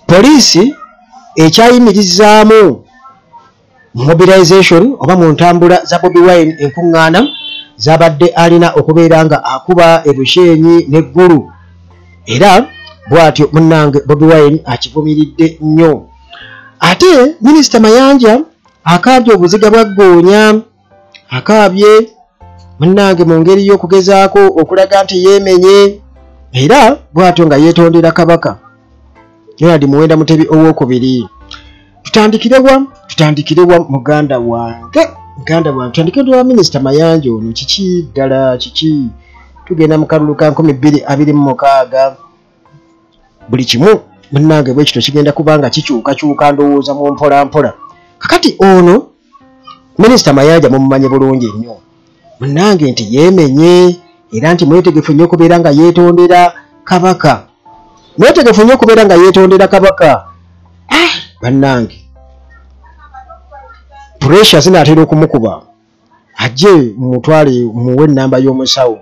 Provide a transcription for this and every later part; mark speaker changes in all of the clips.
Speaker 1: Poliisi ekyayimirizaamu mobilization oba mu ntambula za Bobi Wine enkuŋŋaana zabadde alina okubeera nga akuba ebushenyi n'eggulu era bw'atyo munnange Bobi Wine akivumiridde nnyo. Ate Minisita Mayanja akaabye obuziga bwa Ggoonya, akaabye munnange mu ngeri y'okugezaako okulaga nti yeemenye era bw'atyo nga yeetondera Kabaka Ronald Muwenda Mutebi owookubiri. Tutandikirewa muganda wange tutandikire Minisita Mayanja ono kiki ddala kiki tugenda mu kalulu ka 2026 buli kimu munnange bwekito kigenda kubanga kikyukakyuka ndowooza mu mpolampola. Kakati ono Minisita Mayanja mumumanye bulungi nnyo munnange nti yeemenye era nti mwetegefu nnyo okubeera nga yeetondera Kabaka. Mwetegefu nnyo okubeera nga yeetondera Kabaka. Bannange pressure zinaatera okumukuba ajje mutwale muwe ennamba y'omusawo.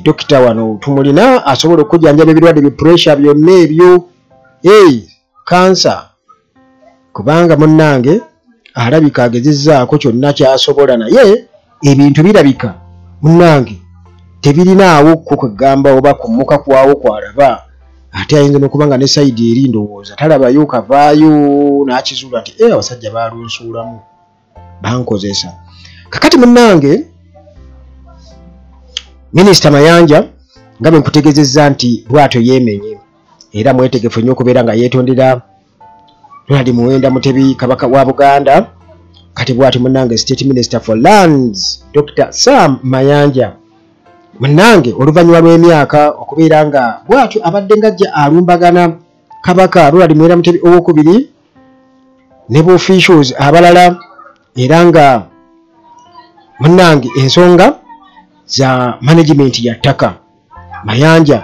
Speaker 1: Dokita wano tumulina asobola okujjanjaba ebirwadde bi pressure byonna ebyo kansa kubanga munnange alabika agezezzaako kyonna kyasobola naye ebintu birabika munnange tebirinaawo kugamba oba kumuka kwawo kwalaba ate ayinza n'okubanga ne sayidi eri ndowooza talabayo kavaayo n'akizuula nti abasajja baalunsuulamu bankozesa. Kakati munnange Minisita Mayanja nga bwe nkutegeezezza nti bw'atyo yeemenye era mwetegefu nnyo okubeera nga yeetondera Ronald Muwenda Mutebi Kabaka wa Buganda. Kati bw'atyo munnange State Minister for Lands Dr. Sam Mayanja munnange oluvannyuma lw'emyaka okubeera nga bw'atyo abadde ng'ajja alumbagana Kabaka Ronald Muwenda Mutebi owookubiri ne officials abalala era nga munnange ensonga za management ya ttaka Mayanja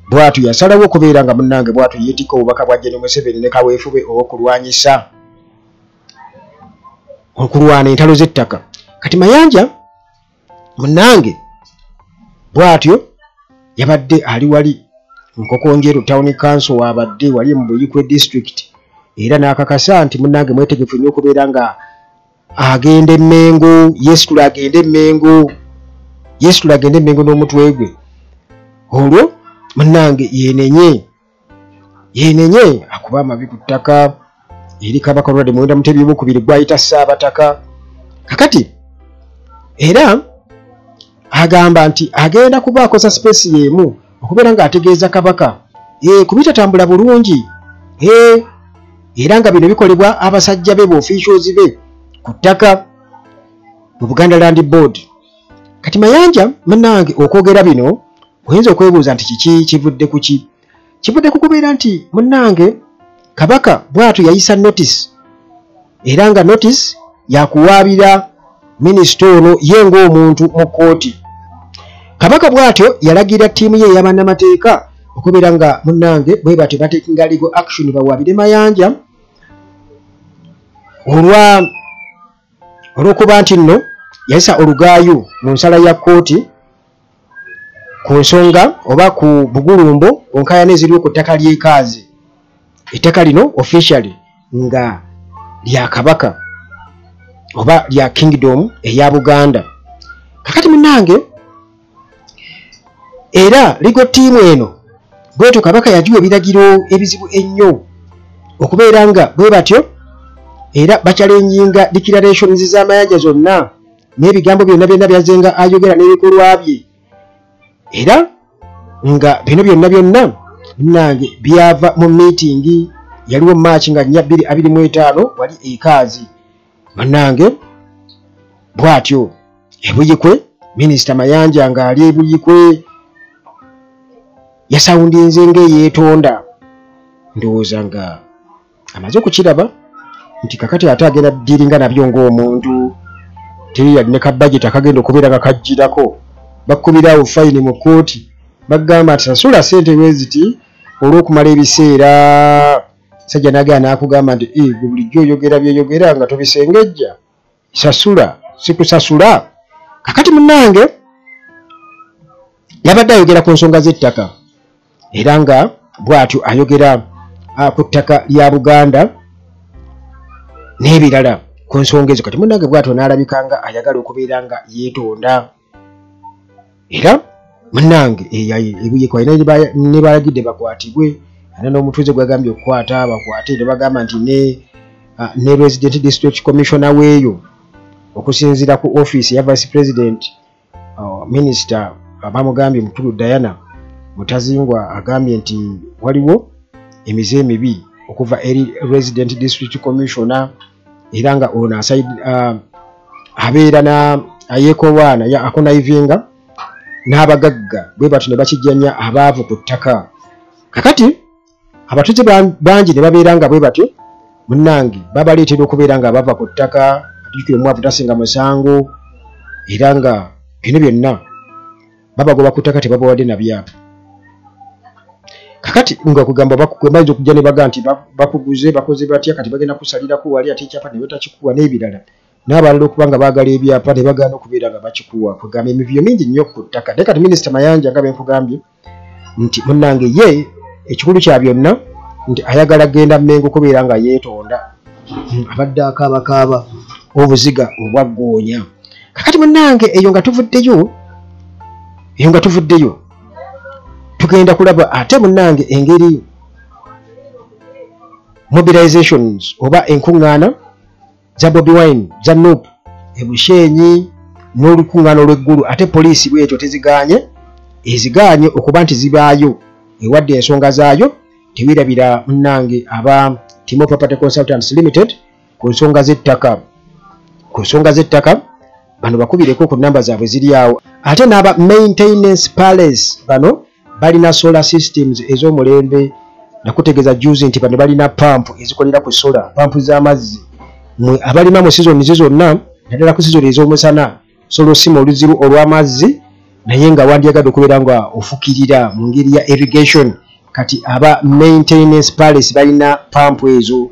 Speaker 1: bw'atyo yasalawo okubeera nga munnange bw'atyo yeetika obubaka bwa General Museveni ne kaweefube okulwanyisa okulwana entalo z'ettaka. Kati Mayanja munnange bw'atyo yabadde ali wali Nkokonjeru Town Council wabadde wali mu Buyikwe District era n'akakasa nti munnange mwetegefu nnyo okubeera nga agenda e Mengo. Yesu agende e Mengo n'omutwe gwe olwo munnange yenenye akuba amabi ku ttaka eri Kabaka Ronald Muwenda Mutebi owookubiri gw'ayita Ssaabataka. Kakati era agamba nti agenda kuba akosa space y'emu okubeera nga ategeeza Kabaka kubitatambula bulungi era nga bino bikolebwa abasajja be officials be ku ttaka mu Buganda Land Board. Kati Mayanja munnange okwogera bino oyinza okwebuuza nti kiki kivudde ku ki? Kivudde ku kubeera nti munnange Kabaka bw'atyo yayisa notice era nga notice yakuwaabira minisita ono ye ng'omuntu mu kkooti. Kabaka bw'atyo yalagira ttiimu ye ey'abannamateeka okubeera nga munnange bwe batyo batekinga legal action bawaabire Mayanja olw'okuba nti nno yayisa olugaayo mu nsala ya kkooti ku nsonga oba ku bugulumbo ku nkaayana eziriwo ku ttaka ly'ekaazi. Ettaka lino officially nga lya Kabaka oba lya Kingdom eya Buganda. Kakati munnange era legal team eno bwetyo Kabaka yagiwa ebiragiro ebizibu ennyo okubeera nga bwe batyo era bakyalenjinga declarations za Mayanja zonna n'ebigambo byonna byazenga ayogera n'ebikolwa bye era nga bino byonna munnange byava mu meeting yaliwo March nga 2025 wali ekaazi munnange bw'atyo ebuyikwe Minisita Mayanja nga ali ebuyikwe yasawundinze ng'eyeetonda ndowooza nga amaze okukiraba nti kakati ate agenda diringa nabyo ng'omuntu teri yali ne kabajeti akagenda okubeera nga kajjirako bakubirawo fayini mu kkooti bagamba ati sasula ssente weziti olw'okumala ebiseera. Sajja nagenda n'akugamba nti bulijjo oyogera byeyogera nga tobisengejja sasula sikusasula. Kakati munnange yabadde ayogera ku nsonga z'ettaka era nga bw'atyo ayogera ku ttaka lya Buganda n'ebirala ku nsonga ezo. Kati munnange bw'atyo n'alabika nga ayagala okubeera nga yeetonda. Era munnange ebuyeko alina ne balagidde bakwatibwe, alina n'omutuuze gwagambye okukwata bakwate, ne bagamba nti ne Resident District Commissioner weeyo okusinziira ku office ya Vice President Minister bamugambye Mutulu Diana Mutazingwa agambye nti waliwo emize mibi okuva eri Resident District Commissioner, era nga ono abeera na ayekowaana ya akonaivinga n'abagagga bwe batyo ne bakijjanya abaavu ku ttaka. Kakati abatuuze bangi ne babeera nga bwe batyo munnange babaleetera okubeera nga bava ku ttaka, atujjukire omwavu tasinga musango, era nga bino byonna babagoba ku ttaka tebabawadde na byapa. Kakati nga kugamba bamayinza okujja ne baga nti bakuguze bakoze batya, kati bagenda kusalirako wali ate ekyapa ne batakikuwa n'ebirala, n'abalala okuba nga baagala ebyapa ne bagaana okubeera nga bakikuwa. Kugamba emivuyo mingi nnyo ku ttaka. Naye kati Minisita Mayanja nga benkugambye nti munnange ye ekikulu kya byonna nti ayagala genda Mmengo okubeera nga yeetonda, abadde akaabakaaba obuziga obwaggoonya. Kakati munnange eyo nga tuvuddeyo tugenda kulaba ate munnange engeri mobilizations oba enkuŋŋaana za Bobi Wine za NUP ebushenyi n'olukuŋŋaana olw'eggulu, ate poliisi bwetyo eziganye okuba nti zibaayo ewadde ensonga zaayo tewirabira munnange aba Timo Property Consultants Limited ku nsonga z'ettaka. Bano bakubireko ku namba zaabwe ziri awo. Ate n'aba maintenance palace bano balina solar systems ez'omulembe, nakutegeeza juzi nti bano balina pampu ezikolera ku solar, pampu z'amazzi abalima mu season zonna, naddala ku season ez'omusana solosima oluziru olw'amazzi, naye nga wandyagadde okubeera nga ofukirira mu ngeri ya irrigation. Kati aba maintenance palace balina pampu ezo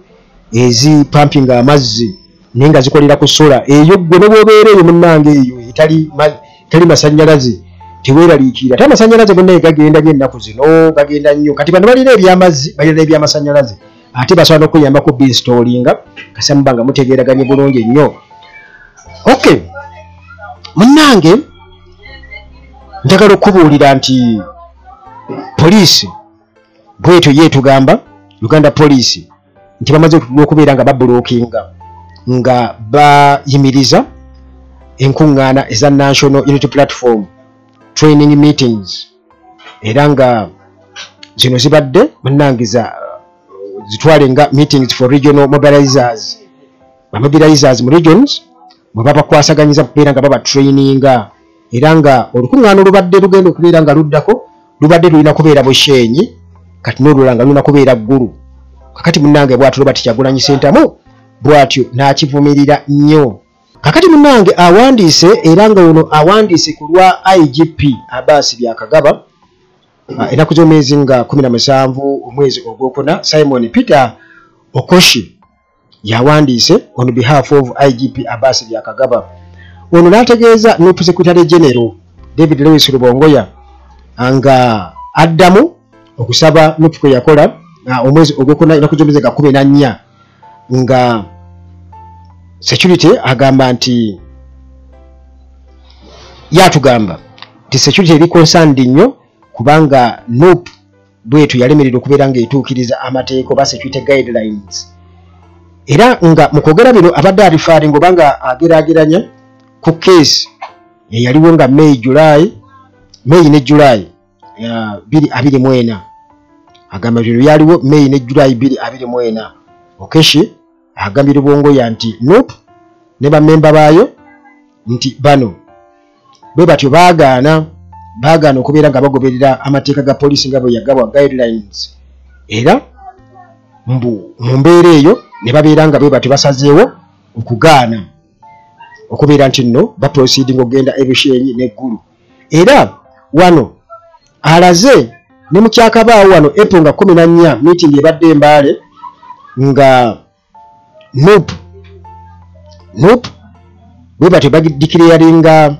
Speaker 1: ezipampinga amazzi naye nga zikolera ku solar. Eyo gwe ne bw'obeera eyo munnange eyo etali masannyalaze teweeraliikirira. Ate amasannyalaze gonna gagenda nnyo ennaku zino, gagenda nnyo. Kati bano balina ebyamazzi balina ebyamasannyalaze, ate basobola n'okweyambako binstallinga kasa muba nga mutegeeraganye bulungi ennyo. Okay munnange njagala okubuulira nti poliisi bwetyo yeetugamba Uganda Police nti bamaze okubeera nga babulookinga nga bayimiriza enkuŋŋaana eza National Unity Platform training meetings, era nga zino zibadde munnangiza zitwale nga meetings for regional mobilizers. Bamobilizers mu regions bwe babakwasaganyiza kubeera nga baba traininga, era nga olukuŋŋaana olubadde lugenda okubeera nga luddako lubadde lulina kubeera Bushenyi, kati n'olulala nga lulina kubeera Ggulu. Kakati munnange bw'atyo Robert Kyagulanyi Ssentamu bw'atyo n'akivumirira nnyo. Kakati munnange awandiise, era nga ono awandiise ku lwa IGP Abbas Byakagaba ennaku z'omwezi nga 17 omwezi ogwokuna. Simon Peter Okoshi yawandiise on behalf of IGP Abbas Byakagaba. Ono n'ategeeza NUP Secretary General David Lewis Rubongoya nga addamu okusaba NUP kwe yakola omwezi ogwokuna ennaku z'omwezi nga 14 nga security agamba nti yatugamba nti security eri concerned nnyo kubanga NUP bwetu yalemererwa okubeera nga etuukiriza amateeka oba security guidelines, era nga mu kwogera bino abadde alifaringa oba nga ageraageranya ku case eyaliwo nga May ne July 2024. Agamba bino yaliwo May ne July 2024. Okeshi agambye Rubongoya nti NUP ne bammemba baayo nti bano bwe batyo baagaana okubeera nga bagoberera amateeka ga poliisi nga bwe yagabwa guidelines, era mu mbeera eyo ne babeera nga bwe batyo basazeewo okugaana okubeera nti nno baproceeding okugenda ebishenyi n'eggulu. Era wano alaze ne mu kyakabaawo wano April nga 14 meeting ebadde Mbale nga NUP bwe batyo bagidikiraringa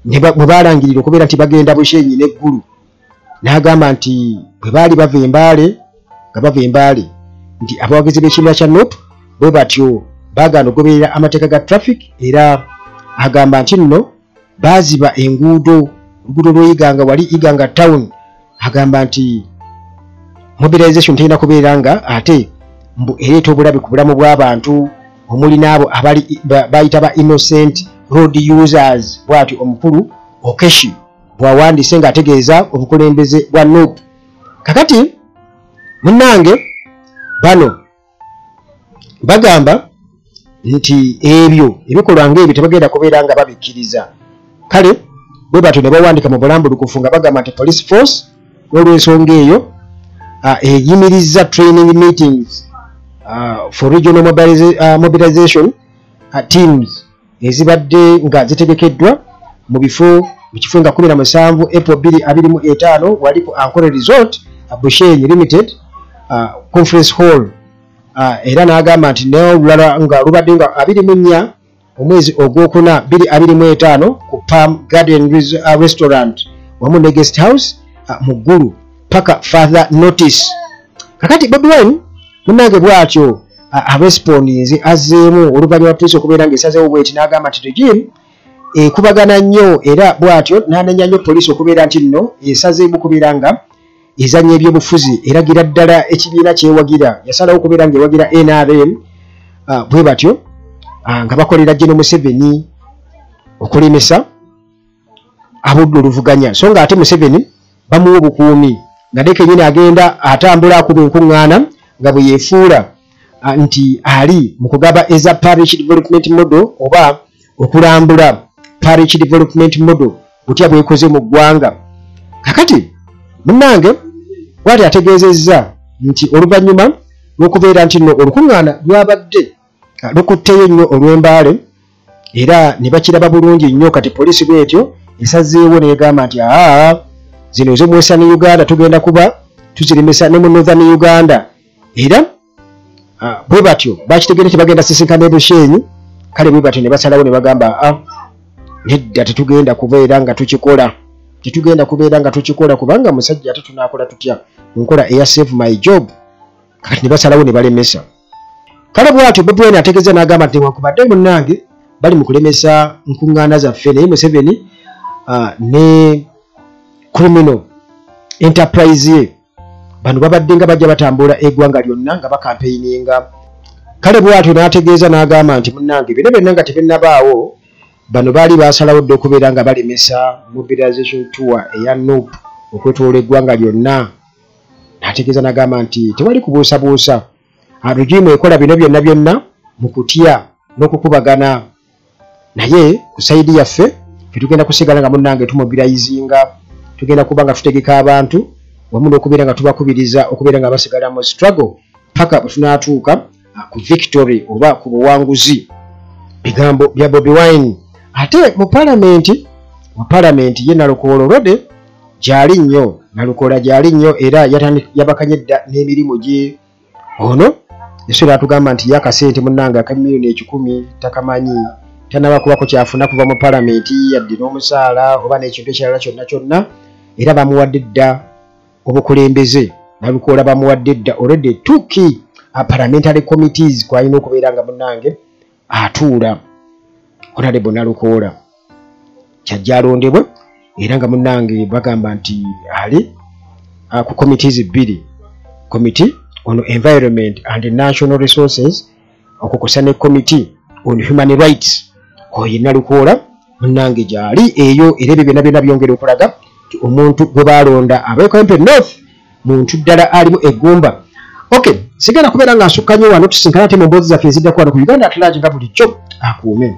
Speaker 1: bwe balangirira okubeera nti bagenda Bushenyi n'eggulu. N'agamba nti bwe baali bava Mbale nga bava embaale nti abawagizi b'ekibiina kya NUP bwe batyo baagaana okugoberera amateeka ga traffic era agamba nti nno baaziba enguudo oluguudo lw'Iganga wali Iganga town agamba nti mobilization terina kubeera nga ate mbu ereeta obulabe ku bulamu bw'abantu omuli n'abo abali bayita ba innocent road users bw'ati omukulu Okeshi bw'awandiise ng'ategeeza obukulembeze bwa NUP. Kakati munnange bano bagamba nti ebyo ebikolwa ng'ebyo tebagenda kubeera nga babikkiriza. Kale bwe batyo ne bawandika mu bulambulukufu nga bagamba nti police force n'olw'ensonga eyo eyimirizza training meetings for regional mobilization teams ezibadde nga zitegekeddwa mu kifo nga 17 April 2025 wali ku Ankole Resort Bushenyi Limited Conference Hall era n'agamba nti n'olulala nga lubadde nga 24 omwezi ogwokuna 2025 ku Palm Garden Restaurant wamu ne guest house mu ggulu paka further notice. Kakati Bobi Wine munnange bw'atyo arespondize azzeemu oluvannyuma poliisi okubeera ng'esazeewo bw'eti n'agamba nti regime ekubagana nnyo era bw'atyo n'anenya nnyo poliisi okubeera nti nno esazeemu okubeera nga ezannya ebyobufuzi eragira ddala ekibiina kyewagira yasalawo okubeera ng'ewagira NRM bwe batyo nga bakolera General Museveni okulemesa abudde oluvuganya so nga ate Museveni bamuwa obukuumi nga ne kennyini agenda atambula akuba enkuŋŋaana nga bwe yeefuula nti ali mu kugaba eza parish development model oba okulambula parish development model butya bwekoze mu ggwanga. Kakati munnange bw'ati ategeezezza nti oluvannyuma lw'okubeera nti nno olukuŋŋaana lwabadde lukutteyo nnyo olw'embaale era ne bakiraba bulungi nnyo kati poliisi bw'etyo esazeewo n'egamba nti zino ez'omwesa ne Uganda tugenda kuba tuziremesa ne mu Northern Uganda era bwe batyo bakitegere tebagenda sisinkana Bushenyi kale bwe batyo ne basalawo ne bagamba nedda tetugenda kubeera nga tukikola kubanga musajja ate tunaakola tutya mu nkola eya save my job kati ne basalawo ne balemesa. Kale bw'atyo Bobi Wine ategeeza n'agamba nti newankubadde munnange bali mu kulemesa nkuŋŋaana zaffe naye Museveni ne criminal enterprise ye bano babadde nga bajja batambula eggwanga lyonna nga bakampeininga. Kale bw'atyo n'ategeeza n'agamba nti munnange bino byonna nga tebinnabaawo bano baali basalawo dde okubeera nga balemesa mobilization tour eya NUP okwetoola eggwanga lyonna. N'ategeeza n'agamba nti tewali kubuusabuusa regime ekola bino byonna mu kutya n'okukubagana naye ku sayidi yaffe tugenda kusigala nga munnange tumobilizinga tugenda kuba nga tutegeka abantu wamu n'okubeera nga tubakubiriza okubeera nga basigala mu struggle paka bwe tunaatuuka ku victory oba ku buwanguzi. Bigambo bya Bobi Wine. Ate mu palamenti ye Nalukoolo Lode gyali nnyo era yabakanyedda n'emirimu gye ono esula atugamba nti yakasente munnanga aka $1,000,000 takamanyi tanaba kubako kyafuna kuva mu palamenti yadde n'omusaala oba n'ekintu ekirala kyonna era bamuwadde dda obukulembeze Nalukoolo bamuwadde dda already 2 key parliamentary committees kwalina okubeera nga munnange atuula Honorable Nalukoolo kyajja alondebwe era nga munnange bagamba nti ali ku committees 2 committee on environment and national resources okukosa ne committee on human rights oyo Nalukoolo munnange gyali eyo era ebyo byonna byongera okulaga omuntu gwe balonda abeekwempe north muntu ddala alimu eggumba. Okay, sigenda kubeera nga nsukkanyo wano tusinkana ate mu mboozi zaffe eziddako wano ku Uganda At Large nga bulijjo akuume.